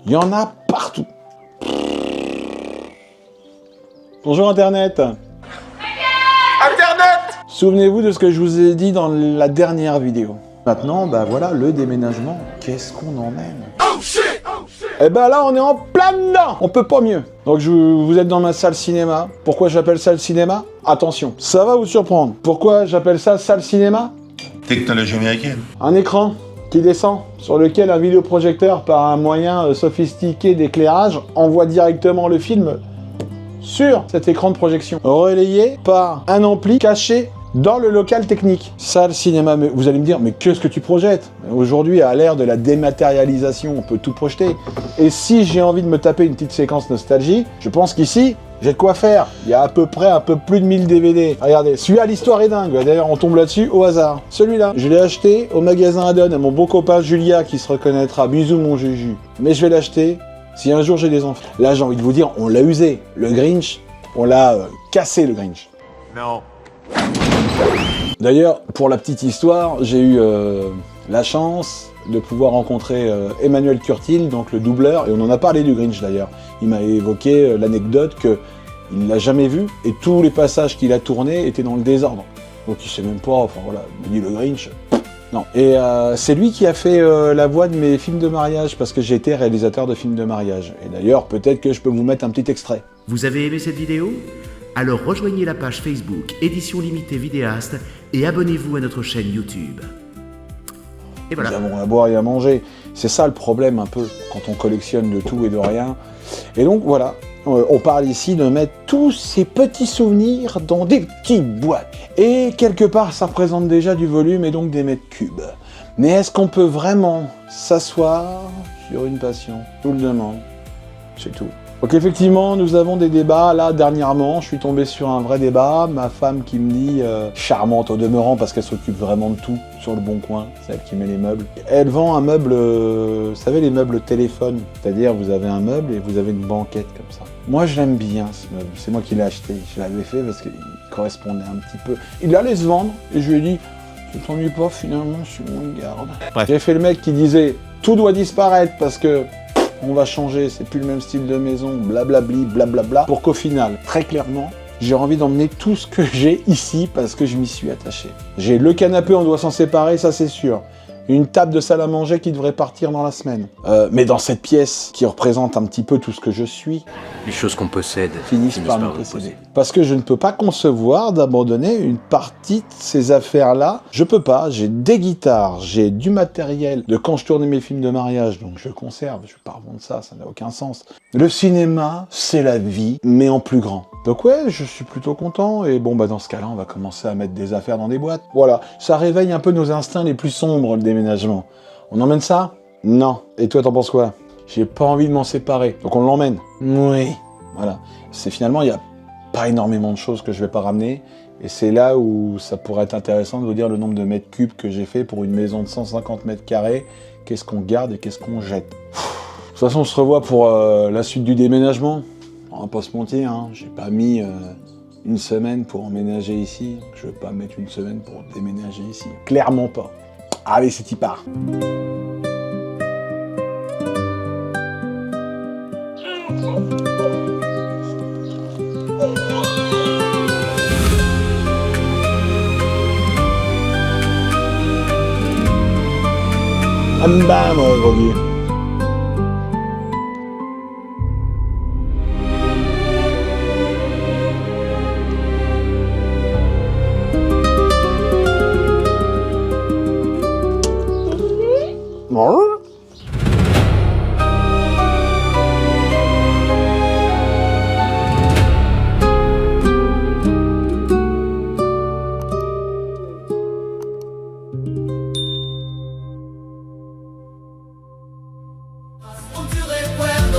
Il y en a partout. Bonjour Internet. Souvenez-vous de ce que je vous ai dit dans la dernière vidéo. Maintenant, bah voilà, le déménagement. Qu'est-ce qu'on emmène? Oh shit! Eh ben là, on est en plein dedans. On peut pas mieux. Donc vous êtes dans ma salle cinéma. Pourquoi j'appelle salle cinéma? Attention, ça va vous surprendre. Pourquoi j'appelle ça salle cinéma? Technologie américaine. Un écran qui descend, sur lequel un vidéoprojecteur, par un moyen sophistiqué d'éclairage, envoie directement le film sur cet écran de projection, relayé par un ampli caché dans le local technique. Salle cinéma, mais vous allez me dire, mais qu'est-ce que tu projettes? Aujourd'hui, à l'ère de la dématérialisation, on peut tout projeter. Et si j'ai envie de me taper une petite séquence nostalgie, je pense qu'ici, j'ai de quoi faire. Il y a à peu près un peu plus de 1000 DVD. Regardez, celui-là, l'histoire est dingue. D'ailleurs, on tombe là-dessus au hasard. Celui-là, je l'ai acheté au magasin Adon à mon bon copain Julia qui se reconnaîtra. Bisous mon Juju. Mais je vais l'acheter si un jour j'ai des enfants. Là, j'ai envie de vous dire, on l'a usé. Le Grinch, on l'a cassé, le Grinch. Non. D'ailleurs, pour la petite histoire, j'ai eu la chance de pouvoir rencontrer Emmanuel Curtil, donc le doubleur, et on en a parlé du Grinch d'ailleurs. Il m'a évoqué l'anecdote qu'il ne l'a jamais vu, et tous les passages qu'il a tournés étaient dans le désordre. Donc il sait même pas, enfin voilà, il me dit le Grinch, non. Et c'est lui qui a fait la voix de mes films de mariage, parce que j'ai été réalisateur de films de mariage. Et d'ailleurs, peut-être que je peux vous mettre un petit extrait. Vous avez aimé cette vidéo? Alors rejoignez la page Facebook Édition Limitée Vidéaste et abonnez-vous à notre chaîne YouTube. Et voilà. Nous avons à boire et à manger. C'est ça le problème un peu, quand on collectionne de tout et de rien. Et donc voilà, on parle ici de mettre tous ces petits souvenirs dans des petites boîtes. Et quelque part, ça représente déjà du volume et donc des mètres cubes. Mais est-ce qu'on peut vraiment s'asseoir sur une passion? Je vous le demande, c'est tout. Donc effectivement, nous avons des débats. Là, dernièrement, je suis tombé sur un vrai débat. Ma femme qui me dit, charmante au demeurant, parce qu'elle s'occupe vraiment de tout sur le bon coin, c'est elle qui met les meubles. Elle vend un meuble, vous savez, les meubles téléphone. C'est-à-dire, vous avez un meuble et vous avez une banquette comme ça. Moi, je l'aime bien, ce meuble. C'est moi qui l'ai acheté. Je l'avais fait parce qu'il correspondait un petit peu. Il allait se vendre et je lui ai dit, je ne t'ennuie pas, finalement, je suis mon garde. Bref. J'ai fait le mec qui disait, tout doit disparaître parce que on va changer, c'est plus le même style de maison, blablabli, blablabla, pour qu'au final, très clairement, j'ai envie d'emmener tout ce que j'ai ici parce que je m'y suis attaché. J'ai le canapé, on doit s'en séparer, ça c'est sûr. Une table de salle à manger qui devrait partir dans la semaine. Mais dans cette pièce qui représente un petit peu tout ce que je suis, Les choses qu'on possède finissent par me posséder. Parce que je ne peux pas concevoir d'abandonner une partie de ces affaires-là. Je peux pas, j'ai des guitares, j'ai du matériel de quand je tournais mes films de mariage, donc je conserve, je vais pas revendre ça, ça n'a aucun sens. Le cinéma, c'est la vie, mais en plus grand. Donc ouais, je suis plutôt content, et bon bah dans ce cas-là, on va commencer à mettre des affaires dans des boîtes. Voilà, ça réveille un peu nos instincts les plus sombres, le déménagement. On emmène ça? Non. Et toi, t'en penses quoi? J'ai pas envie de m'en séparer, donc on l'emmène. Oui. Voilà. C'est finalement, il y a pas énormément de choses que je vais pas ramener, et c'est là où ça pourrait être intéressant de vous dire le nombre de mètres cubes que j'ai fait pour une maison de 150 mètres carrés, qu'est-ce qu'on garde et qu'est-ce qu'on jette. De toute façon, on se revoit pour la suite du déménagement. On va pas se mentir, hein. J'ai pas mis une semaine pour emménager ici. Je vais pas mettre une semaine pour déménager ici. Clairement pas. Allez, c'est y part. Bam, gros vieux.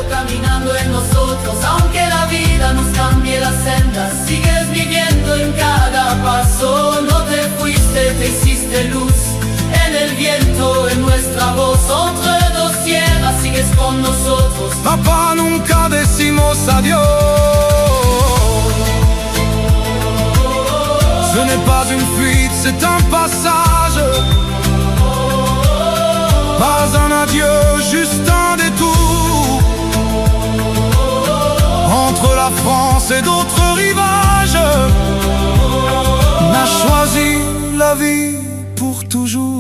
Caminando en nosotros, aunque la vida nos cambie la senda, sigues viviendo en cada paso. No te fuiste, te hiciste luz en el viento, en nuestra voz. Entre dos tierras sigues con nosotros. Papá, nunca decimos adiós. Ce n'est pas une fuite, c'est un passage. Pas un adieu, juste un détour. la France et d'autres rivages. On a choisi la vie pour toujours.